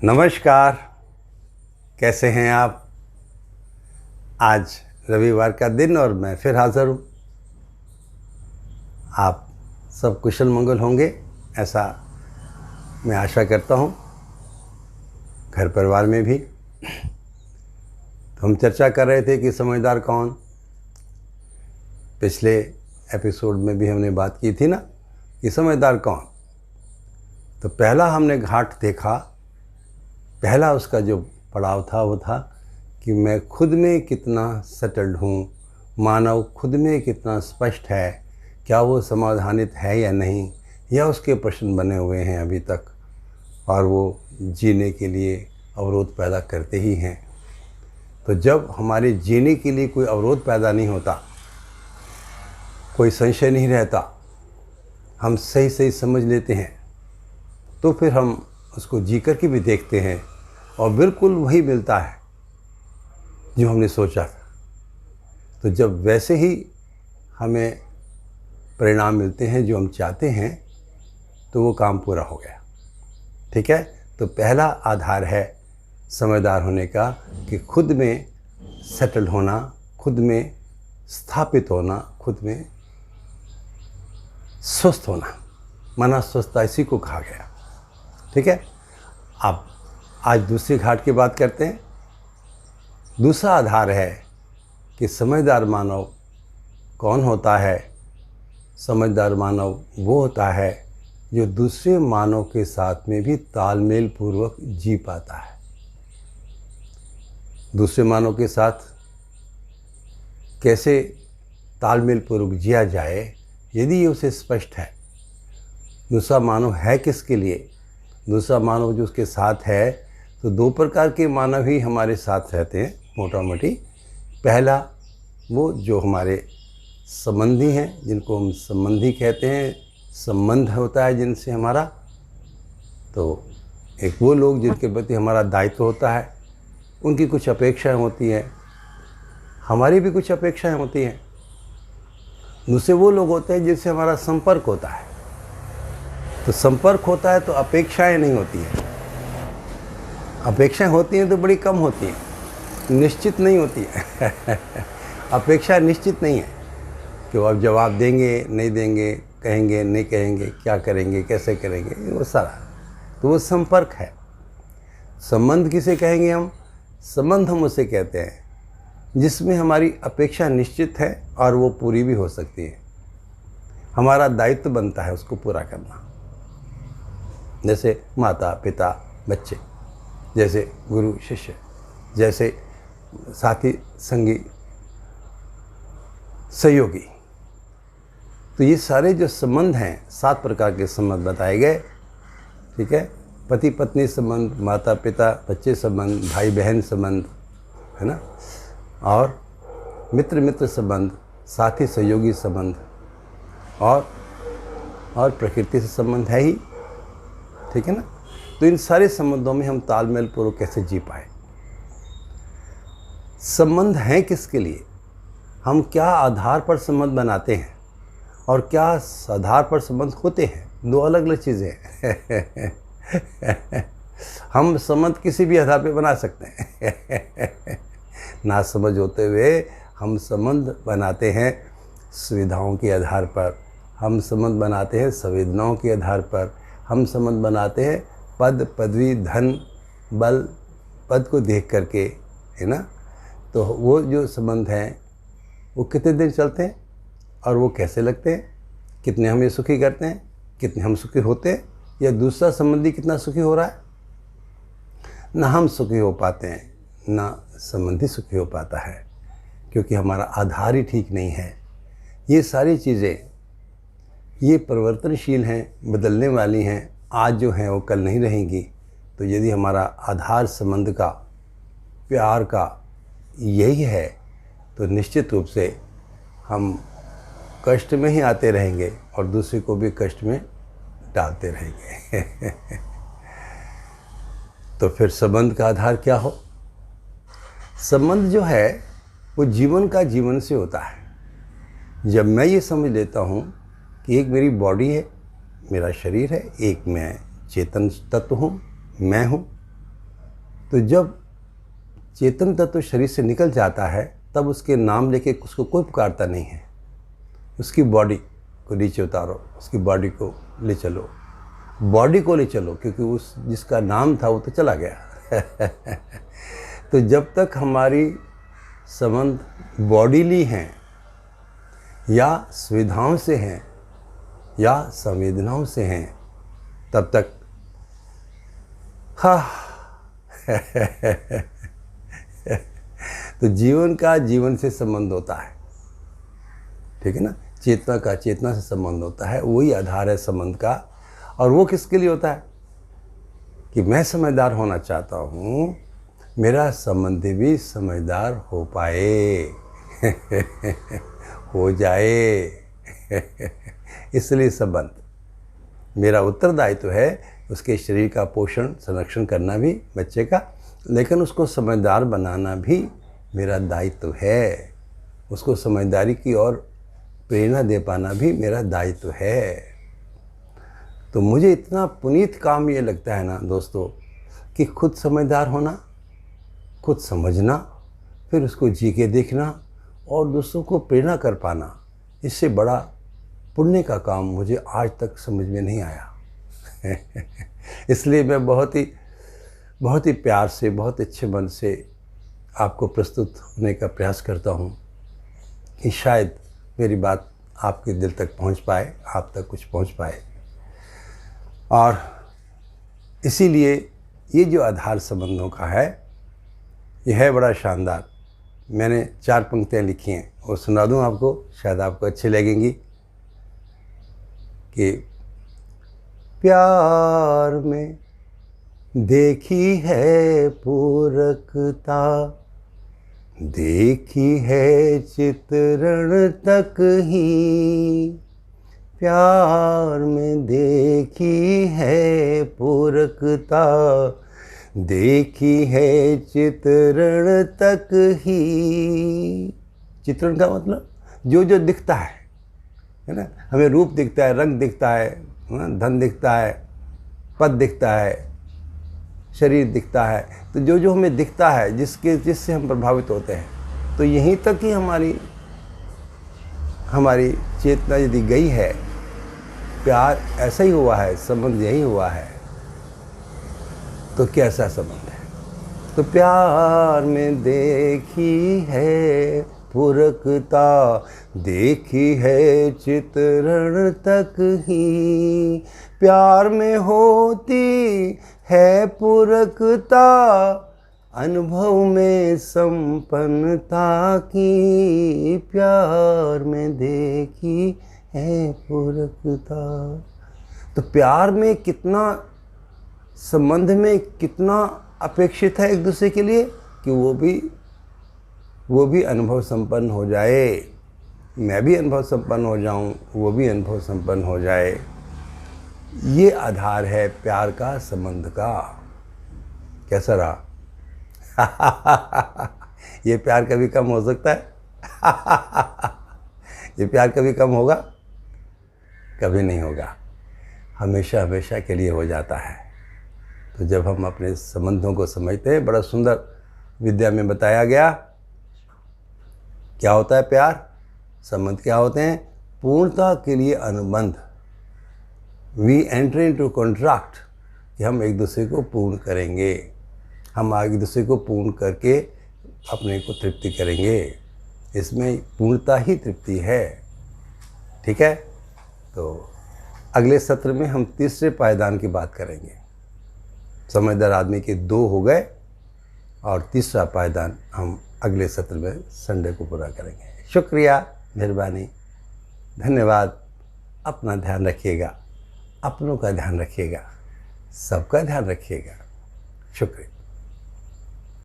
नमस्कार। कैसे हैं आप? आज रविवार का दिन और मैं फिर हाज़िर हूँ। आप सब कुशल मंगल होंगे, ऐसा मैं आशा करता हूँ। घर परिवार में भी। तो हम चर्चा कर रहे थे कि समझदार कौन। पिछले एपिसोड में भी हमने बात की थी ना कि समझदार कौन। तो पहला हमने घाट देखा, पहला उसका जो पड़ाव था वो था कि मैं खुद में कितना सेटल्ड हूँ, मानव खुद में कितना स्पष्ट है, क्या वो समाधानित है या नहीं, या उसके प्रश्न बने हुए हैं अभी तक और वो जीने के लिए अवरोध पैदा करते ही हैं। तो जब हमारे जीने के लिए कोई अवरोध पैदा नहीं होता, कोई संशय नहीं रहता, हम सही सही समझ लेते हैं, तो फिर हम उसको जी कर के भी देखते हैं और बिल्कुल वही मिलता है जो हमने सोचा था। तो जब वैसे ही हमें परिणाम मिलते हैं जो हम चाहते हैं, तो वो काम पूरा हो गया। ठीक है। तो पहला आधार है समझदार होने का कि खुद में सेटल होना, खुद में स्थापित होना, खुद में स्वस्थ होना। मना स्वस्थता इसी को कहा गया। ठीक है। अब आज दूसरी घाट की बात करते हैं। दूसरा आधार है कि समझदार मानव कौन होता है। समझदार मानव वो होता है जो दूसरे मानव के साथ में भी तालमेल पूर्वक जी पाता है। दूसरे मानव के साथ कैसे तालमेल पूर्वक जिया जाए, यदि ये उसे स्पष्ट है। दूसरा मानव है किसके लिए, दूसरा मानव जो उसके साथ है, तो दो प्रकार के मानव ही हमारे साथ रहते हैं मोटा मोटी। पहला वो जो हमारे संबंधी हैं, जिनको हम संबंधी कहते हैं, संबंध होता है जिनसे हमारा। तो एक वो लोग जिनके प्रति हमारा दायित्व होता है, उनकी कुछ अपेक्षाएं होती हैं, हमारी भी कुछ अपेक्षाएं होती हैं। दूसरे वो लोग होते हैं जिनसे हमारा संपर्क होता है। तो संपर्क होता है तो अपेक्षाएं नहीं होती हैं। अपेक्षाएं होती हैं तो बड़ी कम होती हैं, निश्चित नहीं होती है। अपेक्षा निश्चित नहीं है कि वो अब जवाब देंगे नहीं देंगे, कहेंगे नहीं कहेंगे, क्या करेंगे कैसे करेंगे, वो सारा। तो वो संपर्क है। संबंध किसे कहेंगे हम? संबंध हम उसे कहते हैं जिसमें हमारी अपेक्षा निश्चित है और वो पूरी भी हो सकती है। हमारा दायित्व बनता है उसको पूरा करना। जैसे माता पिता बच्चे, जैसे गुरु शिष्य, जैसे साथी संगी सहयोगी। तो ये सारे जो संबंध हैं, 7 प्रकार के संबंध बताए गए। ठीक है। पति पत्नी संबंध, माता पिता बच्चे संबंध, भाई बहन संबंध, है ना, और मित्र मित्र संबंध, साथी सहयोगी संबंध, और प्रकृति से संबंध है ही। ठीक है ना। तो इन सारे संबंधों में हम तालमेल पूर्वक कैसे जी पाए। संबंध हैं किसके लिए, हम क्या आधार पर संबंध बनाते हैं और क्या आधार पर संबंध होते हैं, दो अलग अलग चीज़ें हैं। हम संबंध किसी भी आधार पर बना सकते हैं। ना समझ होते हुए हम संबंध बनाते हैं सुविधाओं के आधार पर, हम संबंध बनाते हैं संवेदनाओं के आधार पर, हम संबंध बनाते हैं पद पदवी धन बल पद को देख करके, है ना। तो वो जो संबंध हैं वो कितने दिन चलते हैं और वो कैसे लगते हैं, कितने हमें सुखी करते हैं, कितने हम सुखी होते हैं, या दूसरा संबंधी कितना सुखी हो रहा है। ना हम सुखी हो पाते हैं, ना संबंधी सुखी हो पाता है, क्योंकि हमारा आधार ही ठीक नहीं है। ये सारी चीज़ें ये परिवर्तनशील हैं, बदलने वाली हैं। आज जो हैं वो कल नहीं रहेंगी। तो यदि हमारा आधार संबंध का, प्यार का यही है, तो निश्चित रूप से हम कष्ट में ही आते रहेंगे और दूसरे को भी कष्ट में डालते रहेंगे। तो फिर संबंध का आधार क्या हो? संबंध जो है वो जीवन का जीवन से होता है। जब मैं ये समझ लेता हूँ कि एक मेरी बॉडी है, मेरा शरीर है, एक मैं चेतन तत्व हूँ, मैं हूँ, तो जब चेतन तत्व शरीर से निकल जाता है तब उसके नाम लेके उसको कोई पुकारता नहीं है। उसकी बॉडी को नीचे उतारो, उसकी बॉडी को ले चलो, बॉडी को ले चलो, क्योंकि उस जिसका नाम था वो तो चला गया। तो जब तक हमारी संबंध बॉडीली हैं या सुविधाओं से हैं या संवेदनाओं से हैं तब तक तो जीवन का जीवन से संबंध होता है, ठीक है ना। चेतना का चेतना से संबंध होता है, वही आधार है संबंध का। और वो किसके लिए होता है कि मैं समझदार होना चाहता हूँ, मेरा संबंधी भी समझदार हो पाए, हो जाए। इसलिए संबंध मेरा उत्तरदायित्व है, उसके शरीर का पोषण संरक्षण करना भी बच्चे का, लेकिन उसको समझदार बनाना भी मेरा दायित्व है। उसको समझदारी की ओर प्रेरणा दे पाना भी मेरा दायित्व है। तो मुझे इतना पुनीत काम ये लगता है ना दोस्तों कि खुद समझदार होना, खुद समझना, फिर उसको जी के देखना और दूसरों को प्रेरणा कर पाना, इससे बड़ा पुण्य का काम मुझे आज तक समझ में नहीं आया। इसलिए मैं बहुत ही प्यार से, बहुत अच्छे मन से आपको प्रस्तुत होने का प्रयास करता हूँ कि शायद मेरी बात आपके दिल तक पहुँच पाए, आप तक कुछ पहुँच पाए। और इसीलिए ये जो आधार संबंधों का है, यह है बड़ा शानदार। मैंने 4 पंक्तियाँ लिखी हैं और सुना दूँ आपको, शायद आपको अच्छी लगेंगी। कि प्यार में देखी है पूरकता, देखी है चित्रण तक ही, प्यार में देखी है पूरकता, देखी है चित्रण तक ही। चित्रण का मतलब जो जो दिखता है ना, हमें रूप दिखता है, रंग दिखता है, धन दिखता है, पद दिखता है, शरीर दिखता है, तो जो जो हमें दिखता है, जिससे हम प्रभावित होते हैं, तो यहीं तक ही हमारी चेतना यदि गई है, प्यार ऐसा ही हुआ है, संबंध यही हुआ है, तो कैसा संबंध है। तो प्यार में देखी है पूरकता, देखी है चित्रण तक ही, प्यार में होती है पूरकता, अनुभव में संपन्नता की, प्यार में देखी है पूरकता। तो प्यार में कितना, संबंध में कितना अपेक्षित है एक दूसरे के लिए कि वो भी अनुभव संपन्न हो जाए, मैं भी अनुभव संपन्न हो जाऊं, वो भी अनुभव संपन्न हो जाए। ये आधार है प्यार का, संबंध का। कैसा रहा? ये प्यार कभी कम हो सकता है? ये प्यार कभी कम होगा? कभी नहीं होगा, हमेशा हमेशा के लिए हो जाता है। तो जब हम अपने संबंधों को समझते हैं, बड़ा सुंदर विद्या में बताया गया क्या होता है प्यार, संबंध क्या होते हैं। पूर्णता के लिए अनुबंध, वी एंटर इनटू कॉन्ट्रैक्ट, कि हम एक दूसरे को पूर्ण करेंगे, हम एक दूसरे को पूर्ण करके अपने को तृप्ति करेंगे। इसमें पूर्णता ही तृप्ति है, ठीक है। तो अगले सत्र में हम तीसरे पायदान की बात करेंगे। समझदार आदमी के 2 हो गए और तीसरा पायदान हम अगले सत्र में संडे को पूरा करेंगे। शुक्रिया, मेहरबानी, धन्यवाद। अपना ध्यान रखिएगा, अपनों का ध्यान रखिएगा, सबका ध्यान रखिएगा। शुक्रिया।